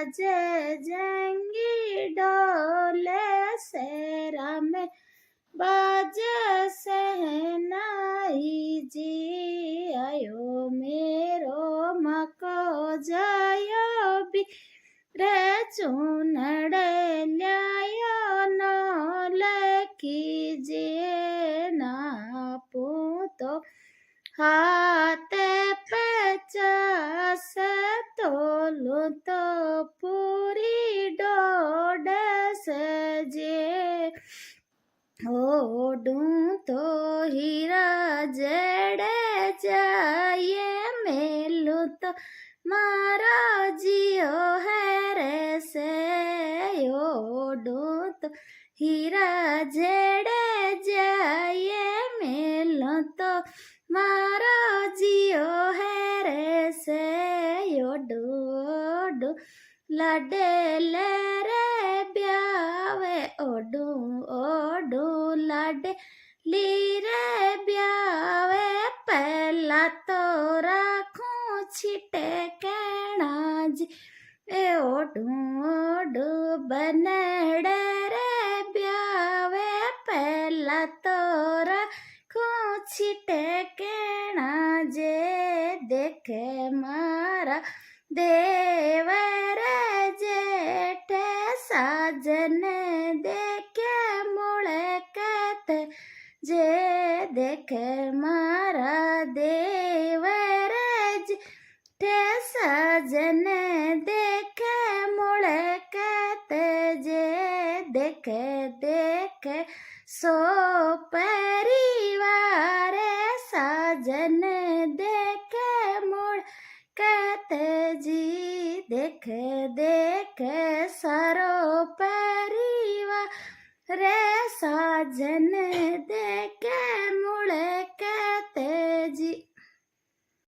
बाजे जंगी डोले सेरा में बाजे सहनाई जी आयो मेरो मको जायो भी रे चूनड़े ल्यायो नो लखी ना पूतो हाथे 50 तोलू तो पूरी डोड सजे ओडूं तो हीरा जड़े जाए मेलू तो मारा जियो है रे से ओडूं तो हीरा जड़े जाए मेलू तो मारा जियो है रे से ओडू लाडे ले रे ब्यावे ओडू ओडू लाडे ली रे ब्यावे पहला तो राखूं छिटे कहना जी ए ओडू ओडू बनड़े रे ब्यावे पहला तो राखूं छिटे कहना जे देखे मारा देवर जेठ साजन देखे मुड़कत जे देखे मारा देवर जेठ साजन देखे मुड़कत जे देखे देखे सो परिवार साजन देखे मुड़ कहते जी देख देख सारो परिवार रे साजन देख